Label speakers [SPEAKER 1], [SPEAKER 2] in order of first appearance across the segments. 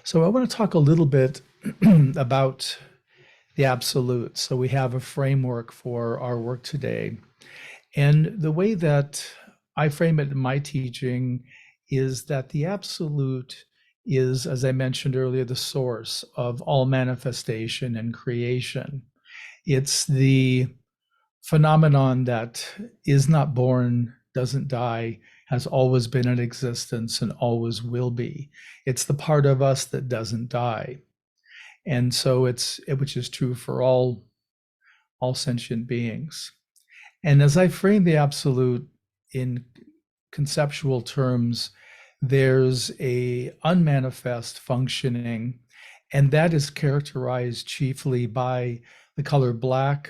[SPEAKER 1] So I want to talk a little bit about the absolute. So we have a framework for our work today. And the way that I frame it in my teaching is that the absolute is, as I mentioned earlier, the source of all manifestation and creation. It's the phenomenon that is not born, doesn't die, has always been in existence and always will be. It's the part of us that doesn't die. And so which is true for all sentient beings. And as I frame the absolute in conceptual terms, there's a unmanifest functioning, and that is characterized chiefly by the color black,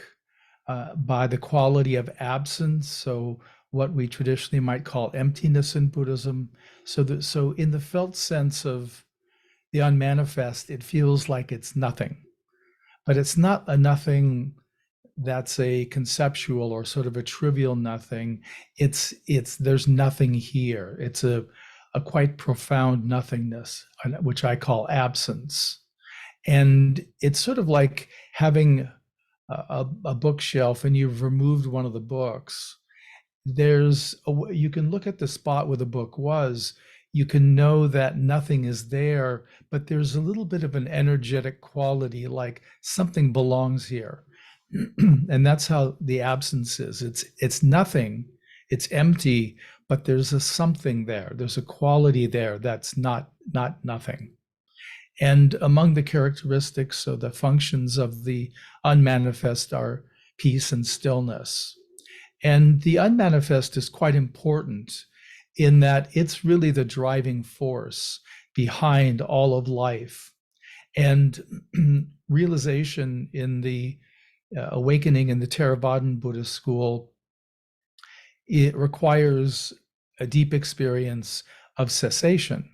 [SPEAKER 1] by the quality of absence. So what we traditionally might call emptiness in Buddhism. So in the felt sense of the unmanifest, it feels like it's nothing, but it's not a nothing that's a conceptual or sort of a trivial nothing. It's there's nothing here. It's a quite profound nothingness, which I call absence. And it's sort of like having a bookshelf and you've removed one of the books. You can look at the spot where the book was. You can know that nothing is there, but there's a little bit of an energetic quality, like something belongs here. And that's how the absence is. It's nothing, it's empty, but there's a something there. There's a quality there that's not nothing. And among the characteristics or the functions of the unmanifest are peace and stillness. And the unmanifest is quite important in that it's really the driving force behind all of life. And realization in the awakening in the Theravadan Buddhist school, it requires a deep experience of cessation.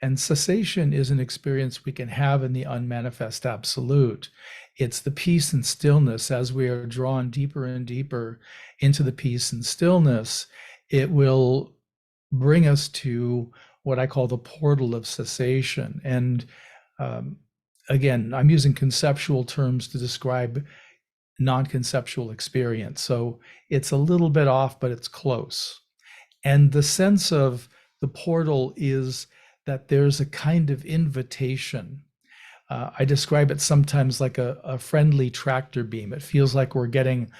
[SPEAKER 1] And cessation is an experience we can have in the unmanifest absolute. It's the peace and stillness. As we are drawn deeper and deeper into the peace and stillness, it will bring us to what I call the portal of cessation. And again, I'm using conceptual terms to describe non-conceptual experience. So it's a little bit off, but it's close. And the sense of the portal is that there's a kind of invitation. I describe it sometimes like a friendly tractor beam. It feels like we're getting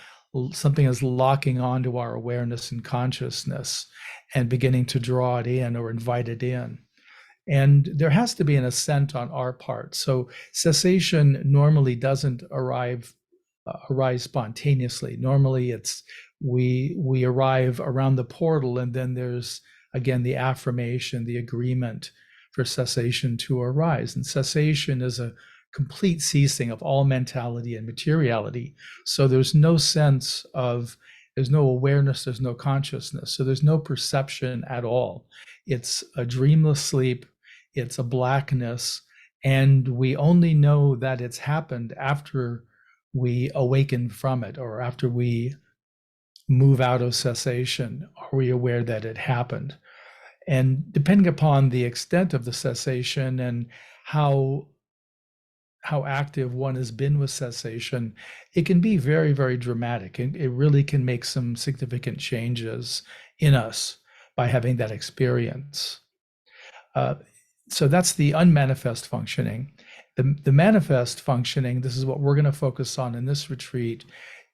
[SPEAKER 1] something is locking onto our awareness and consciousness and beginning to draw it in or invite it in. And there has to be an ascent on our part. So cessation normally doesn't arise spontaneously. Normally it's we arrive around the portal, and then there's again the affirmation, the agreement for cessation to arise. And cessation is a complete ceasing of all mentality and materiality. So there's no sense of, there's no awareness, there's no consciousness. So there's no perception at all. It's a dreamless sleep, it's a blackness, and we only know that it's happened after we awaken from it, or after we move out of cessation, are we aware that it happened. And depending upon the extent of the cessation and how active one has been with cessation, it can be very, very dramatic. And it really can make some significant changes in us by having that experience. So that's the unmanifest functioning. The manifest functioning, this is what we're going to focus on in this retreat,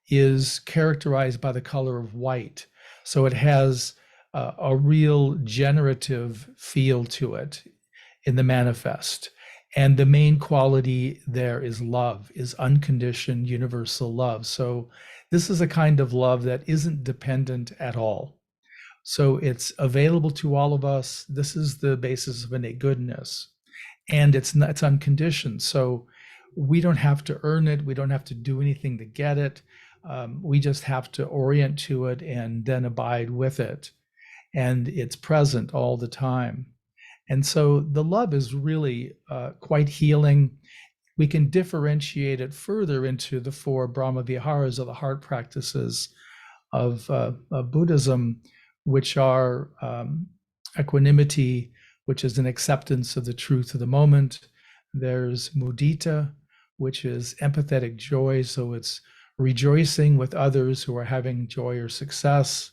[SPEAKER 1] is characterized by the color of white. So it has a real generative feel to it in the manifest. And the main quality there is love, is unconditioned universal love. So this is a kind of love that isn't dependent at all. So it's available to all of us. This is the basis of innate goodness. And it's unconditioned. So we don't have to earn it. We don't have to do anything to get it. We just have to orient to it and then abide with it. And it's present all the time. And so the love is really quite healing. We can differentiate it further into the four Brahma Viharas, or the heart practices of Buddhism, which are equanimity, which is an acceptance of the truth of the moment. There's mudita, which is empathetic joy. So it's rejoicing with others who are having joy or success.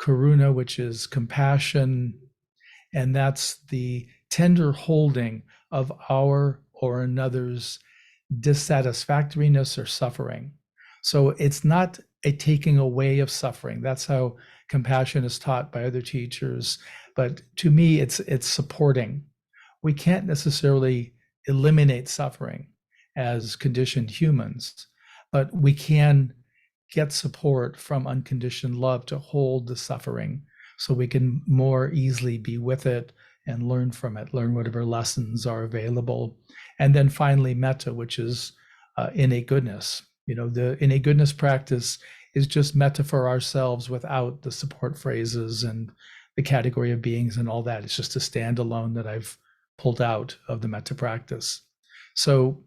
[SPEAKER 1] Karuna, which is compassion. And that's the tender holding of our or another's dissatisfactoriness or suffering. So it's not a taking away of suffering. That's how compassion is taught by other teachers. But to me, it's supporting. We can't necessarily eliminate suffering as conditioned humans, but we can get support from unconditioned love to hold the suffering so we can more easily be with it and learn from it, learn whatever lessons are available. And then finally, metta, which is innate goodness. The innate goodness practice is just metta for ourselves without the support phrases and the category of beings and all that. It's just a standalone that I've pulled out of the metta practice. So,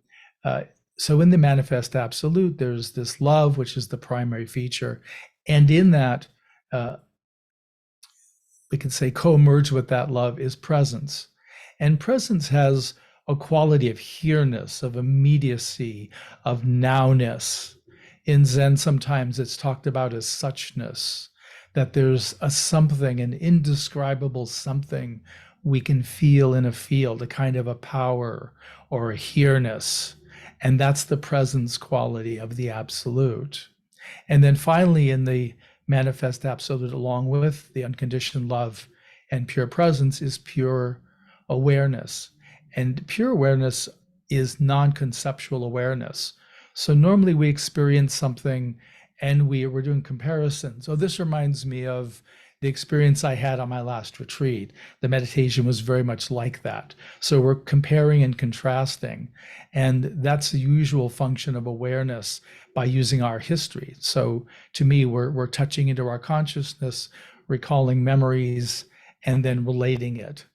[SPEAKER 1] so in the manifest absolute, there's this love, which is the primary feature, and in that, we can say co-emerge with that love is presence. And presence has a quality of here-ness, of immediacy, of nowness. In Zen, sometimes it's talked about as suchness, that there's a something, an indescribable something we can feel in a field, a kind of a power or a here-ness. And that's the presence quality of the absolute. And then finally, in the manifest absolute, along with the unconditioned love and pure presence, is pure awareness. And pure awareness is non-conceptual awareness. So normally we experience something and we're doing comparisons. So this reminds me of the experience I had on my last retreat. The meditation was very much like that. So we're comparing and contrasting. And that's the usual function of awareness by using our history. So to me, we're touching into our consciousness, recalling memories, and then relating it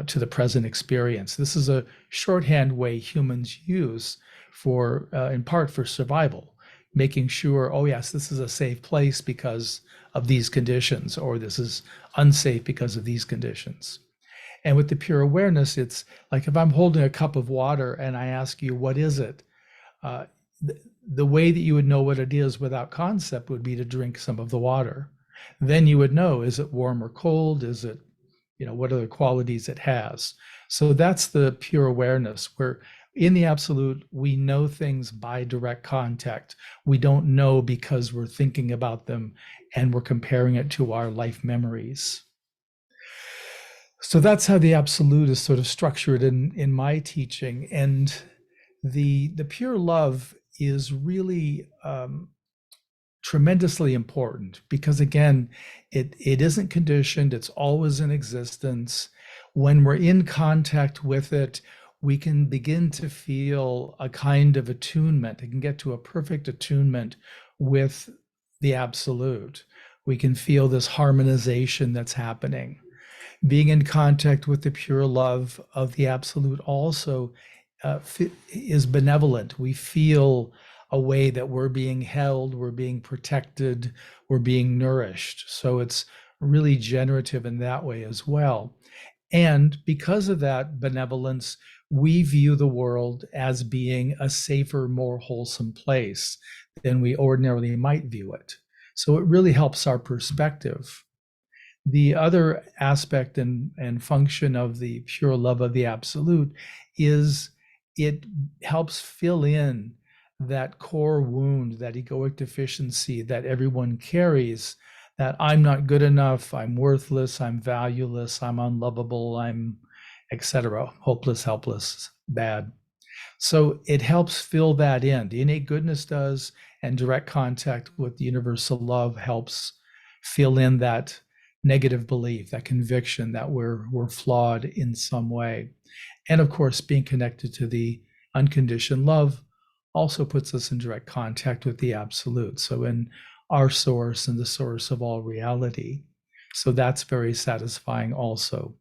[SPEAKER 1] to the present experience. This is a shorthand way humans use for, in part, for survival, making sure, oh yes, this is a safe place because of these conditions, or this is unsafe because of these conditions. And with the pure awareness, it's like if I'm holding a cup of water and I ask you, what is it? The way that you would know what it is without concept would be to drink some of the water. Then you would know, is it warm or cold? Is it, what other qualities it has? So that's the pure awareness, where in the absolute, we know things by direct contact. We don't know because we're thinking about them and we're comparing it to our life memories. So that's how the absolute is sort of structured in my teaching. And the pure love is really tremendously important because, again, it isn't conditioned, it's always in existence. When we're in contact with it, we can begin to feel a kind of attunement. It can get to a perfect attunement with the absolute. We can feel this harmonization that's happening. Being in contact with the pure love of the absolute also is benevolent. We feel a way that we're being held, we're being protected, we're being nourished. So it's really generative in that way as well. And because of that benevolence, we view the world as being a safer, more wholesome place than we ordinarily might view it. So it really helps our perspective. The other aspect and function of the pure love of the absolute is it helps fill in that core wound, that egoic deficiency that everyone carries, that I'm not good enough, I'm worthless, I'm valueless, I'm unlovable, I'm etc., hopeless, helpless, bad. So it helps fill that in. The innate goodness does, and direct contact with the universal love helps fill in that negative belief, that conviction that we're flawed in some way. And of course, being connected to the unconditioned love also puts us in direct contact with the absolute. So in our source and the source of all reality. So that's very satisfying also.